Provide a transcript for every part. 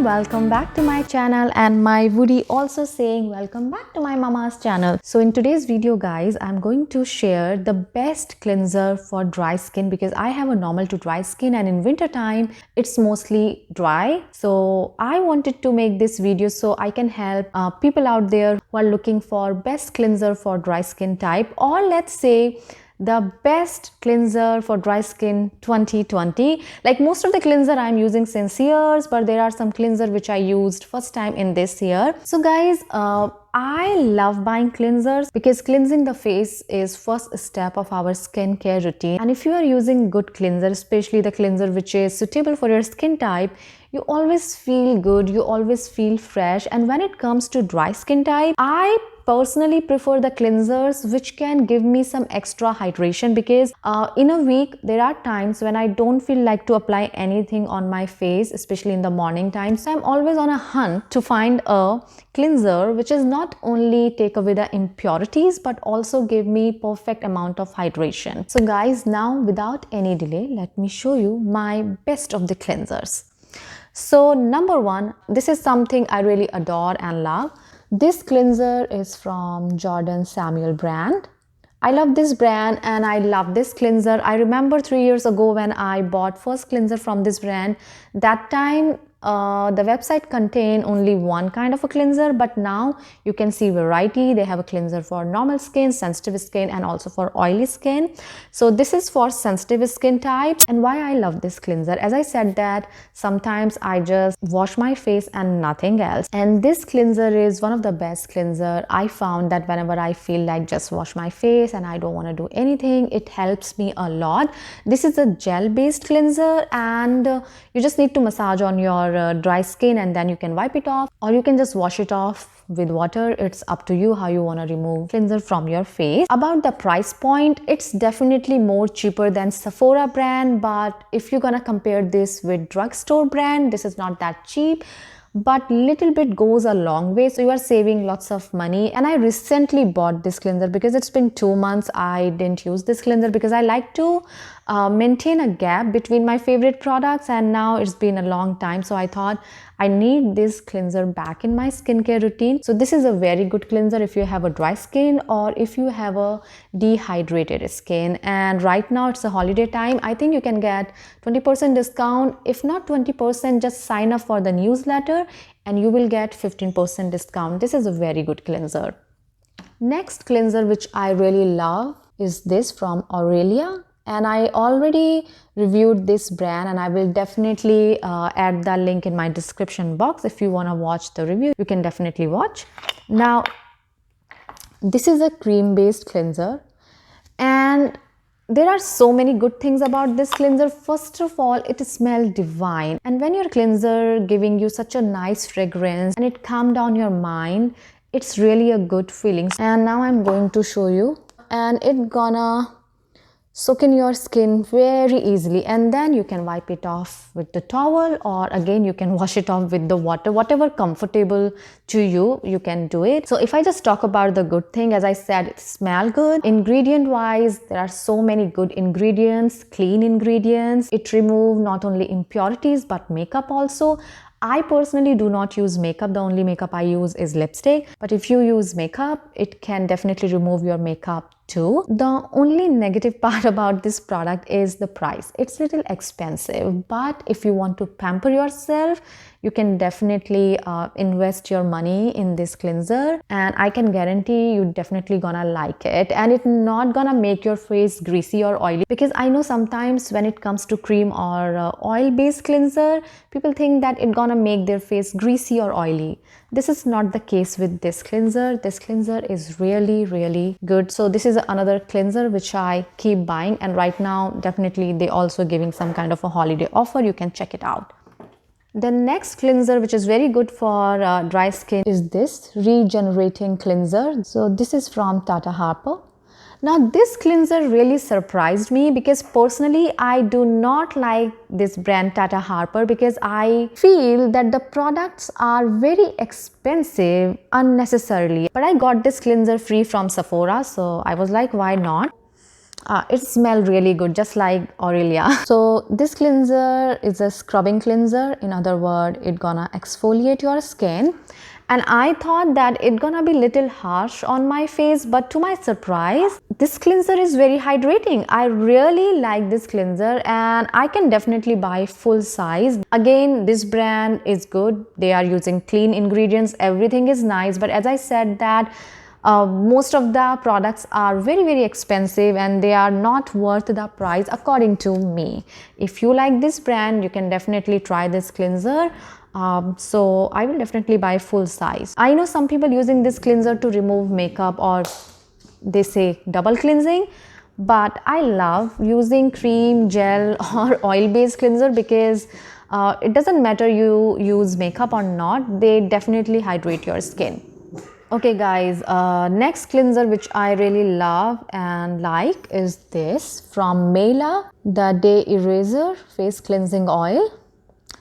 everyone, welcome back to my channel, and my Woody also saying welcome back to my mama's channel. So in today's video guys, I'm going to share the best cleanser for dry skin because I have a normal to dry skin and in winter time it's mostly dry. So I wanted to make this video so I can help people out there who are looking for best cleanser for dry skin type, or let's say the best cleanser for dry skin 2020. Like most of the cleanser I'm using since years, but there are some cleanser which I used first time in this year. So guys, I love buying cleansers because cleansing the face is first step of our skincare routine. And if you are using good cleanser, especially the cleanser which is suitable for your skin type, you always feel good, you always feel fresh. And when it comes to dry skin type, I personally prefer the cleansers which can give me some extra hydration because in a week there are times when I don't feel like to apply anything on my face, especially in the morning time. So I'm always on a hunt to find a cleanser which is not only take away the impurities but also give me perfect amount of hydration. So guys, now without any delay, let me show you my best of the cleansers. So number one, this is something I really adore and love. This cleanser is from Jordan Samuel brand. I love this brand and I love this cleanser. I remember 3 years ago when I bought first cleanser from this brand. That time the website contained only one kind of a cleanser, but now you can see variety. They have a cleanser for normal skin, sensitive skin, and also for oily skin. So this is for sensitive skin types. And why I love this cleanser, as I said that sometimes I just wash my face and nothing else, and this cleanser is one of the best cleanser. I found that whenever I feel like just wash my face and I don't want to do anything, it helps me a lot. This is a gel based cleanser and you just need to massage on your dry skin and then you can wipe it off, or you can just wash it off with water. It's up to you how you want to remove cleanser from your face. About the price point, it's definitely more cheaper than Sephora brand, but if you're gonna compare this with drugstore brand, this is not that cheap, but little bit goes a long way, so you are saving lots of money. And I recently bought this cleanser because it's been 2 months I didn't use this cleanser because I like to maintain a gap between my favorite products, and now it's been a long time, so I thought I need this cleanser back in my skincare routine. So this is a very good cleanser if you have a dry skin or if you have a dehydrated skin. And right now it's a holiday time, I think you can get 20% discount. If not 20%, just sign up for the newsletter and you will get 15% discount. This is a very good cleanser. Next cleanser which I really love is this from Aurelia. And I already reviewed this brand and I will definitely add the link in my description box. If you want to watch the review, you can definitely watch. Now, this is a cream based cleanser and there are so many good things about this cleanser. First of all, it smells divine, and when your cleanser giving you such a nice fragrance and it calm down your mind, it's really a good feeling. And now I'm going to show you, and it gonna soak in your skin very easily, and then you can wipe it off with the towel, or again you can wash it off with the water, whatever comfortable to you, you can do it. So if I just talk about the good thing, as I said, it smells good. Ingredient wise, there are so many good ingredients, clean ingredients. It removes not only impurities but makeup also. I personally do not use makeup. The only makeup I use is lipstick. But if you use makeup, it can definitely remove your makeup too. The only negative part about this product is the price. It's a little expensive, but if you want to pamper yourself, you can definitely invest your money in this cleanser, and I can guarantee you definitely gonna like it, and it's not gonna make your face greasy or oily, because I know sometimes when it comes to cream or oil based cleanser, people think that it's gonna make their face greasy or oily. This is not the case with this cleanser. This cleanser is really good. So this is another cleanser which I keep buying, and right now definitely they also giving some kind of a holiday offer. You can check it out. The next cleanser which is very good for dry skin is this regenerating cleanser. So this is from Tata Harper. Now this cleanser really surprised me because personally I do not like this brand Tata Harper because I feel that the products are very expensive unnecessarily. But I got this cleanser free from Sephora, so I was like, why not? It smells really good, just like Aurelia. So this cleanser is a scrubbing cleanser. In other words, it gonna exfoliate your skin. And I thought that it gonna be little harsh on my face, but to my surprise, this cleanser is very hydrating. I really like this cleanser and I can definitely buy full size. Again, this brand is good. They are using clean ingredients. Everything is nice. But as I said that most of the products are very expensive and they are not worth the price according to me. If you like this brand, you can definitely try this cleanser. So I will definitely buy full size. I know some people using this cleanser to remove makeup, or they say double cleansing, but I love using cream, gel or oil based cleanser because it doesn't matter you use makeup or not, they definitely hydrate your skin. Okay guys, next cleanser which I really love and like is this from Mela, the Day Eraser Face Cleansing Oil.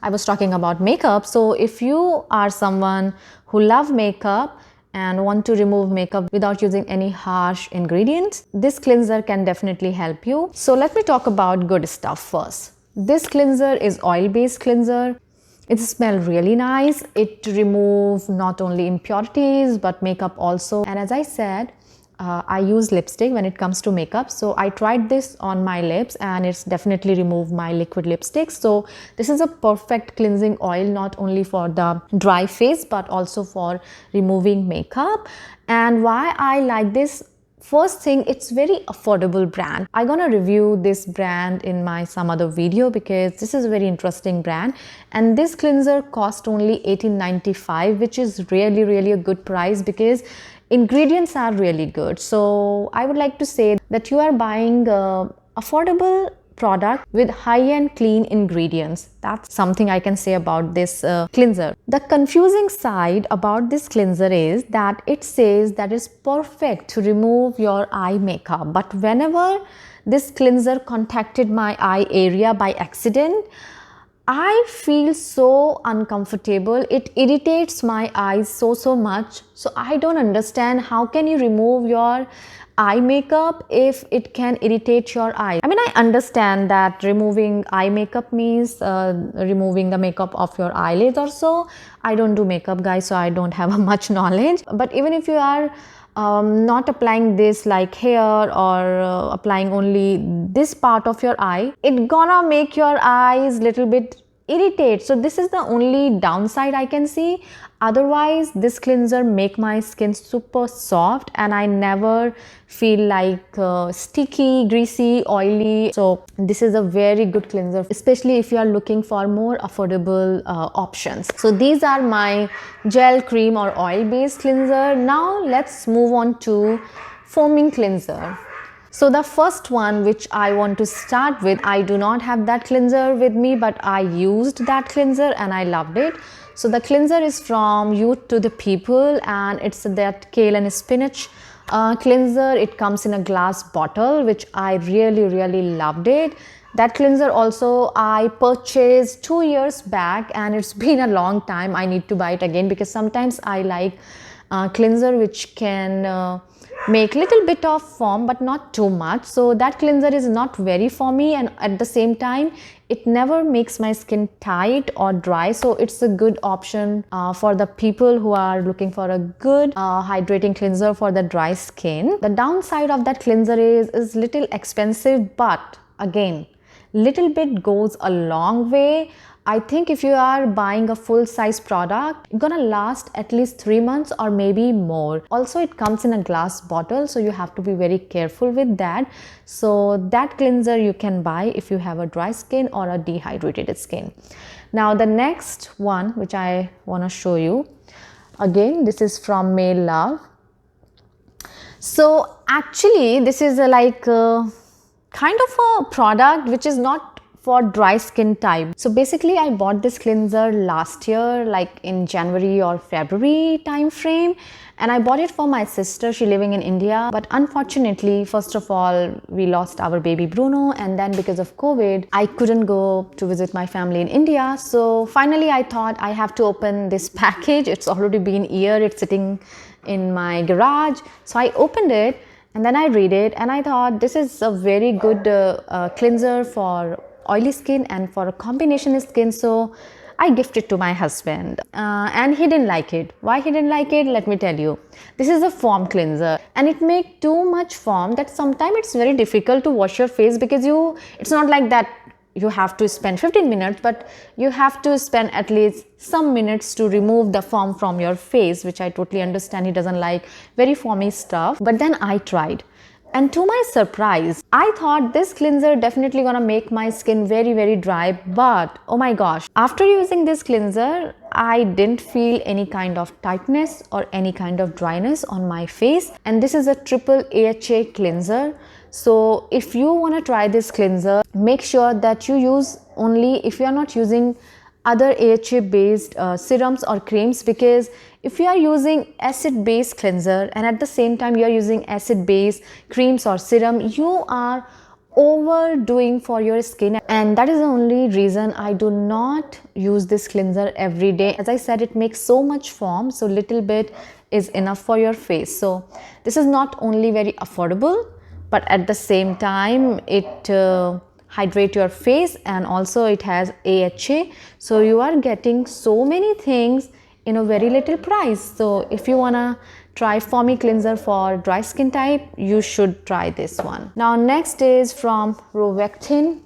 I was talking about makeup, so if you are someone who love makeup and want to remove makeup without using any harsh ingredients, this cleanser can definitely help you. So let me talk about good stuff first. This cleanser is oil-based cleanser. It smells really nice. It removes not only impurities but makeup also. And as I said, I use lipstick when it comes to makeup. So I tried this on my lips and it's definitely removed my liquid lipstick. So this is a perfect cleansing oil not only for the dry face but also for removing makeup. And why I like this? First thing, it's very affordable brand. I'm gonna review this brand in my some other video because this is a very interesting brand, and this cleanser cost only $18.95, which is really a good price because ingredients are really good. So I would like to say that you are buying affordable product with high-end clean ingredients. That's something I can say about this cleanser. The confusing side about this cleanser is that it says that it's perfect to remove your eye makeup, but whenever this cleanser contacted my eye area by accident, I feel so uncomfortable. It irritates my eyes so much. So I don't understand how can you remove your eye makeup if it can irritate your eye. I mean, I understand that removing eye makeup means removing the makeup of your eyelids or so. I don't do makeup, guys, so I don't have much knowledge. But even if you are not applying this like here or applying only this part of your eye, it gonna make your eyes little bit irritate. So this is the only downside I can see. Otherwise, this cleanser make my skin super soft and I never feel like sticky, greasy, oily. So this is a very good cleanser, especially if you are looking for more affordable options. So these are my gel, cream or oil based cleanser. Now let's move on to foaming cleanser. So the first one which I want to start with, I do not have that cleanser with me, but I used that cleanser and I loved it. So the cleanser is from Youth to the People and it's that kale and spinach cleanser. It comes in a glass bottle, which I really loved it. That cleanser also I purchased 2 years back and it's been a long time. I need to buy it again because sometimes I like cleanser which can make little bit of foam but not too much. So that cleanser is not very foamy and at the same time it never makes my skin tight or dry. So it's a good option for the people who are looking for a good hydrating cleanser for the dry skin. The downside of that cleanser is little expensive, but again little bit goes a long way. I think if you are buying a full size product, it's gonna last at least 3 months or maybe more. Also, it comes in a glass bottle, so you have to be very careful with that. So that cleanser you can buy if you have a dry skin or a dehydrated skin. Now the next one which I wanna show you, again this is from Male Love. So actually this is kind of a product which is not for dry skin type. So basically I bought this cleanser last year, like in January or February time frame, and I bought it for my sister. She living in India, but unfortunately, first of all, we lost our baby Bruno, and then because of COVID, I couldn't go to visit my family in India. So finally I thought I have to open this package. It's already been a year, it's sitting in my garage. So I opened it And then I read it and I thought this is a very good cleanser for oily skin and for a combination skin. So I gifted to my husband and he didn't like it. Why he didn't like it? Let me tell you. This is a foam cleanser and it makes too much foam that sometimes it's very difficult to wash your face, because it's not like that you have to spend 15 minutes, but you have to spend at least some minutes to remove the foam from your face, which I totally understand. He doesn't like very foamy stuff. But then I tried, and to my surprise, I thought this cleanser definitely gonna make my skin very, very dry. But oh my gosh, after using this cleanser, I didn't feel any kind of tightness or any kind of dryness on my face. And this is a triple AHA cleanser. So if you want to try this cleanser, make sure that you use only if you are not using other AHA based serums or creams, because if you are using acid based cleanser and at the same time you are using acid based creams or serum, you are overdoing for your skin, and that is the only reason I do not use this cleanser every day. As I said, it makes so much foam, so little bit is enough for your face. So this is not only very affordable, but at the same time it hydrate your face, and also it has AHA, so you are getting so many things in a very little price. So if you wanna try foamy cleanser for dry skin type, you should try this one. Now next is from Rovectin.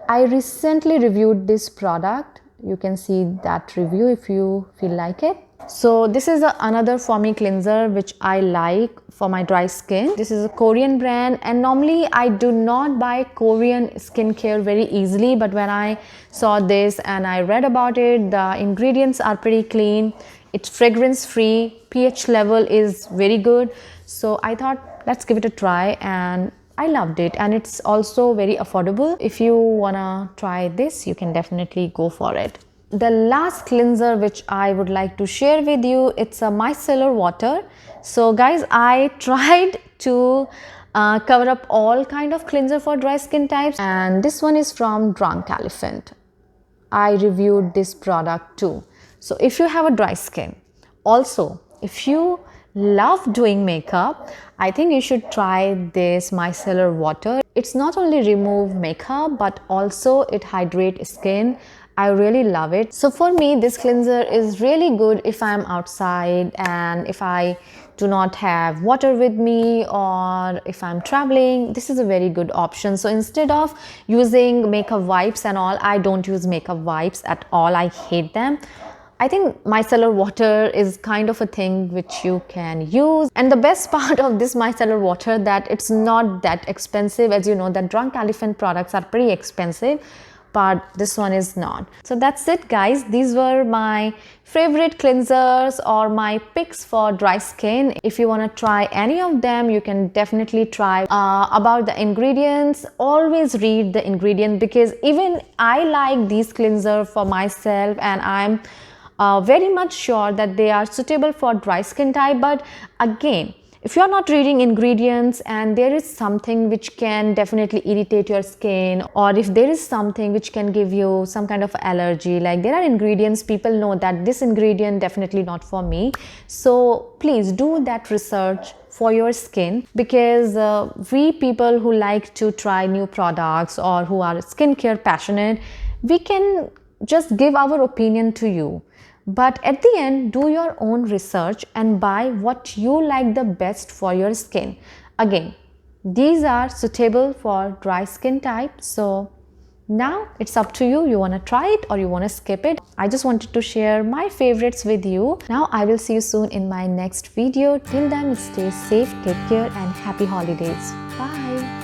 I recently reviewed this product. You can see that review if you feel like it. So this is another foamy cleanser which I like for my dry skin. This is a Korean brand, and normally I do not buy Korean skincare very easily, but when I saw this and I read about it, the ingredients are pretty clean, it's fragrance free, pH level is very good. So I thought let's give it a try, and I loved it, and it's also very affordable. If you wanna try this, you can definitely go for it. The last cleanser which I would like to share with you, it's a micellar water. So guys, I tried to cover up all kind of cleanser for dry skin types, and this one is from Drunk Elephant. I reviewed this product too. So if you have a dry skin, also if you love doing makeup, I think you should try this micellar water. It's not only remove makeup, but also it hydrate skin. I really love it. So for me, this cleanser is really good if I'm outside and if I do not have water with me, or if I'm traveling. This is a very good option. So instead of using makeup wipes and all, I don't use makeup wipes at all. I hate them. I think micellar water is kind of a thing which you can use. And the best part of this micellar water, that it's not that expensive. As you know, that Drunk Elephant products are pretty expensive, but this one is not. So that's it guys, these were my favorite cleansers or my picks for dry skin. If you want to try any of them, you can definitely try. About the ingredients, always read the ingredient, because even I like these cleansers for myself, and I'm very much sure that they are suitable for dry skin type. But again, if you're not reading ingredients and there is something which can definitely irritate your skin, or if there is something which can give you some kind of allergy, like there are ingredients people know that this ingredient definitely not for me, so please do that research for your skin, because we people who like to try new products or who are skincare passionate, we can just give our opinion to you. But at the end, do your own research and buy what you like the best for your skin. Again, these are suitable for dry skin type. So now it's up to you. You want to try it or you want to skip it. I just wanted to share my favorites with you. Now I will see you soon in my next video. Till then, stay safe, take care, and happy holidays. Bye.